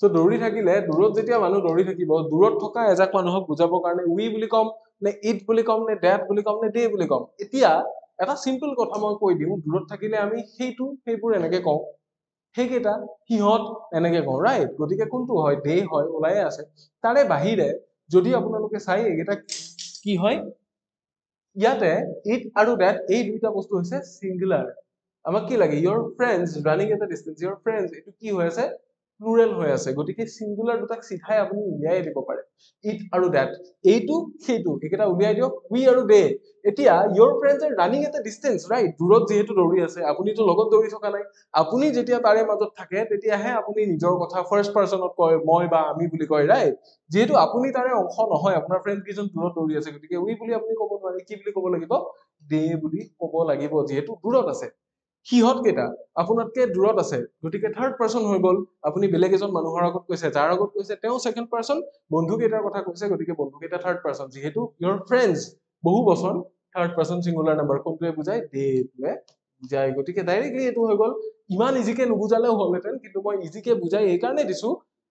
সো দৌৰি থাকিলে দূৰত যেতিয়া মানুহ দৌৰি থাকিব দূৰত থকা এজাক মানুহক বুজাবৰ কাৰণে উই বুলি কম নে ইট বুলি কম নে ডেট বুলি কম নে দে বুলি কম এতিয়া এটা সিম্পল কথা মই কৈ দিওঁ দূৰত থাকিলে আমি সেইবোৰ এনেকে কওঁ সেইকেইটা সিহঁত এনেকে কওঁ ৰাইট গতিকে কোনটো হয় দে হয় ওলাই আছে তাৰে বাহিৰে যদি আপোনালোকে চাই এইকেইটা কি হয় ইয়াতে ইট আৰু ডেট এই দুইটা বস্তু হৈছে সিঙ্গুলাৰ আমাক কি লাগে your friends running at a distance your friends এটো কি হৈ আছে প্লুৰেল হৈ আছে গতিকে সিঙ্গুলাৰ দুটাক সিধাই আপুনি উলিয়াই দিব পাৰে ইট আৰু ডেট এইটো সেইটো একেটা উলিয়াই দিয়ক উই আৰু দে এতিয়া your friends are running at a distance right দূৰত যেহেতু দৌৰি আছে আপুনিতো লগত দৌৰি থকা নাই আপুনি যেতিয়া তাৰে মাজত থাকে তেতিয়াহে আপুনি নিজৰ কথা ফাৰ্স্ট পাৰসনত কয় মই বা আমি বুলি কয় ৰাইট যেহেতু আপুনি তাৰে অংশ নহয় আপোনাৰ ফ্ৰেণ্ড কিজন দূৰত দৌৰি আছে গতিকে উই বুলি আপুনি ক'ব নোৱাৰে কি বুলি ক'ব লাগিব দে বুলি ক'ব লাগিব যেহেতু দূৰত আছে সিহঁত কেইটা আপোনাতকে দূৰত আছে গতিকে থাৰ্ড পাৰসন হৈ গল আপুনি বেলেগ এজন মানুহৰ আগত কৈছে যাৰ আগত কৈছে তেওঁ সেকেন্ড পাৰসন বন্ধু কেইটাৰ কথা কৈছে গতিকে বন্ধু কেইটা থাৰ্ড পাৰসন যেহেতু your friends বহু বচন থাৰ্ড পাৰসন সিঙ্গুলাৰ নাম্বাৰ কোনটোৱে বুজায় দেটোৱে বুজায় গতিকে ডাইৰেক্টলি এটো হৈ গল ইমান ইজিকে নুবুজালেও হলহেঁতেন কিন্তু মই ইজিকে বুজাই এই কাৰণে দিছো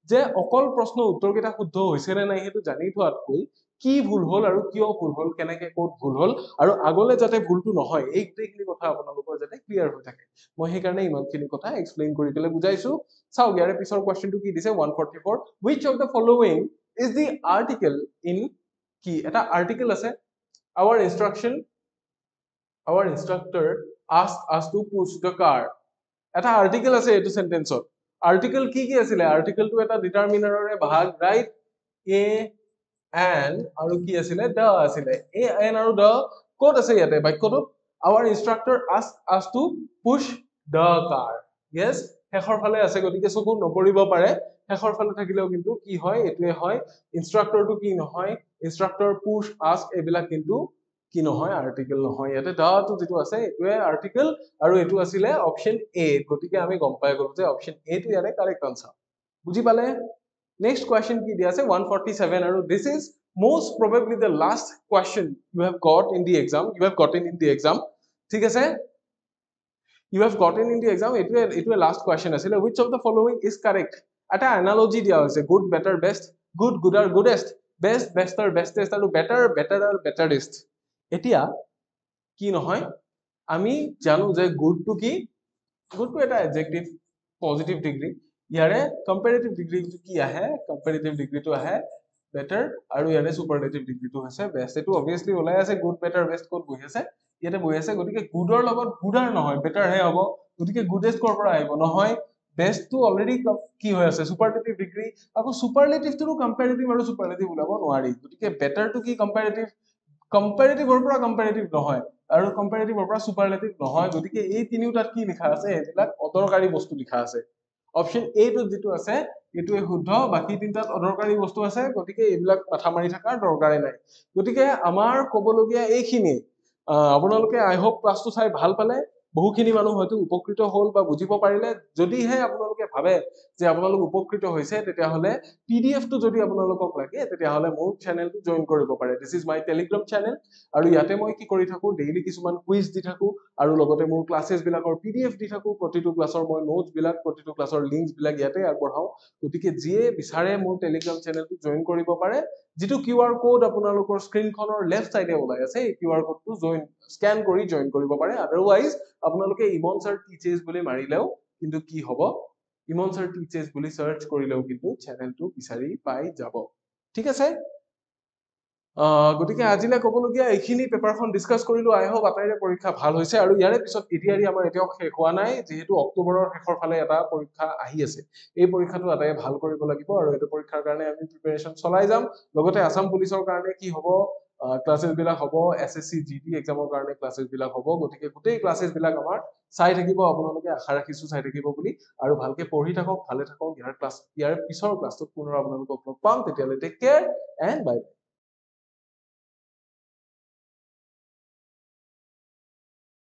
যে অকল প্ৰশ্ন উত্তৰ কেইটা শুদ্ধ হৈছে নে নাই হেতু জানি থোৱাতকৈ কি ভুল হল আৰু কিয় ভুল হল কেনেকে ক'ত ভুল হল আৰু আগলে যাতে ভুলটো নহয় এই গোটেইখিনি কথা আপোনালোকৰ যাতে ক্লিয়াৰ হৈ থাকে মই সেই কাৰণে ইমানখিনি কথা এক্সপ্লেইন কৰি পেলাই বুজাইছো চাও ইয়াৰে পিছৰ কোৱেশ্চনটো কি দিছে 144 which of the following is the article in কি এটা আৰ্টিকেল আছে our instructor asked us to push the car এটা আৰ্টিকেল আছে এইটো সেন্টেন্সত আৰ্টিকেল কি কি আছিলে আৰ্টিকেলটো এটা ডিটাৰমিনাৰৰে ভাগ ৰাইট এ এন আৰু কি আছিলে দ আছিলে এ এন আৰু দ ক'ত আছে ইয়াতে বাক্যটো our instructor asked us to push the car yes শেষৰ ফালে আছে গতিকে চকু নপৰিব পাৰে শেষৰ ফালে থাকিলেও কিন্তু কি হয় এটোৱে হয় ইনষ্ট্ৰাক্টৰটো কি নহয় ইনষ্ট্ৰাক্টৰ পুশ আস্ক এইবিলাক কিন্তু কি নহয় আৰ্টিকেল নহয় ইয়াতে দাটো যেটো আছে এটোৱে আৰ্টিকেল আৰু এটো আছিলে অপচন এ গতিকে আমি গম পাই গলো যে অপচন এ টো ইয়াৰে কাৰেক্ট আনসাৰ বুজি পালে নেক্সট কোৱেশ্চন কি দিয়া আছে 147 আৰু this is most probably the last question you have got in the exam ঠিক আছে you have gotten in the exam এটোৱে last question আছিলে which of the following is correct এটা analogy দিয়া হৈছে good better best good gooder goodest best bester bestest আৰু better better আৰু betterest এতিয়া কি নহয় আমি জানো যে good টো কি good টো এটা adjective positive degree ইয়াৰে comparative degree টো কি আহে comparative degree টো আহে better আৰু ইয়াৰে superlative degree টো হৈছে best এটো obviously ওলাই আছে good better best ক'ত বহি আছে ইয়াতে বহি আছে গতিকে গুডৰ লগত গুডাৰ নহয় বেটাৰ হে হ'ব গতিকে গুডেষ্ট কৰ পৰা আহিব নহয় বেষ্ট টো অলৰেডি কি হৈ আছে সুপাৰলেটিভ ডিগ্ৰী আকৌ সুপাৰলেটিভ টো কম্পাৰেটিভ আৰু সুপাৰলেটিভ ওলাব নোৱাৰি গতিকে বেটাৰ টো কি কম্পাৰেটিভৰ পৰা কম্পাৰেটিভ নহয় আৰু কম্পাৰেটিভৰ পৰা সুপাৰলেটিভ নহয় গতিকে এই তিনিওটাত কি লিখা আছে এইবিলাক অদৰকাৰী বস্তু লিখা আছে অপচন এ টো যেটো আছে এটোৱে শুদ্ধ বাকি তিনটাত অদৰকাৰী বস্তু আছে গতিকে এইবিলাক মাথা মাৰি থাকাৰ দৰকাৰে নাই গতিকে আমাৰ ক'বলগীয়া এইখিনিয়ে আপোনালোকে আই হোপ ক্লাসটো চাই ভাল পালে বহুখিনি মানুহ হয়তো উপকৃত হল বা বুজিব পাৰিলে যদিহে আপোনালোকে ভাবে যে আপোনালোক উপকৃত হৈছে তেতিয়া হলে পিডিএফ টো যদি আপোনালোকক লাগে তেতিয়া হলে মোৰ চেনেলটো জয়েন কৰিব পাৰে this is my Telegram channel আৰু ইয়াতে মই কি কৰি থাকো ডেইলি কিছুমান কুইজ দি থাকো আৰু লগতে মোৰ ক্লাसेছ বিলাকৰ পিডিএফ দি থাকো প্ৰতিটো ক্লাছৰ মই নোটছ বিলাক প্ৰতিটো ক্লাছৰ লিংকছ বিলাক ইয়াতে আগবঢ়াও গতিকে যিয়ে বিচাৰে মোৰ টেলিগ্ৰাম চেনেলটো জয়েন কৰিব পাৰে যেটো কিউআৰ কোড আপোনালোকৰ স্ক্ৰিনখনৰ লেফট সাইডে ওলাই আছে এই কিউআৰ কোডটো জয়েন স্ক্যান কৰি জয়েন কৰিব পাৰে আদাৰৱাইজ আপোনালোকে ইমন স্যাৰ টিচেছ বুলি মাৰিলেও কিন্তু কি হ'ব ইমন স্যাৰ টিচেছ বুলি সাৰ্চ কৰিলেও কিন্তু চেনেলটো বিচাৰি পাই যাব ঠিক আছে গতিকে আজিলে ক'বলগীয়া এইখিনি পেপাৰখন ডিসকাস কৰিলো আই হোপ আটাইৰে পৰীক্ষা ভাল হৈছে আৰু ইয়াৰে পিছত এডিআৰই আমাৰ এতিয়াও শেষ হোৱা নাই যেহেতু অক্টোবৰৰ শেষৰ ফালে এটা পৰীক্ষা আহি আছে এই পৰীক্ষাটো আটাইয়ে ভাল কৰিব লাগিব আৰু এই পৰীক্ষাৰ কাৰণে আমি প্ৰিপাৰেচন চলাই যাম লগতে আসাম পুলিচৰ কাৰণে কি হ'ব ক্লাसेছ বিলাক হ'ব এসএসসি জিডি এক্সামৰ কাৰণে ক্লাसेছ বিলাক হ'ব গতিকে গোটেই ক্লাছেছ বিলাক আমাৰ চাই থাকিব আপোনালোকে আশা ৰাখিছো চাই থাকিব বুলি আৰু ভালকে পঢ়ি থাকক ভালে থাকক ইয়াৰ পিছৰ ক্লাছটোত পুনৰ আপোনালোকক লগ পাম তেতিয়ালৈ টেক কেয়াৰ এণ্ড বাই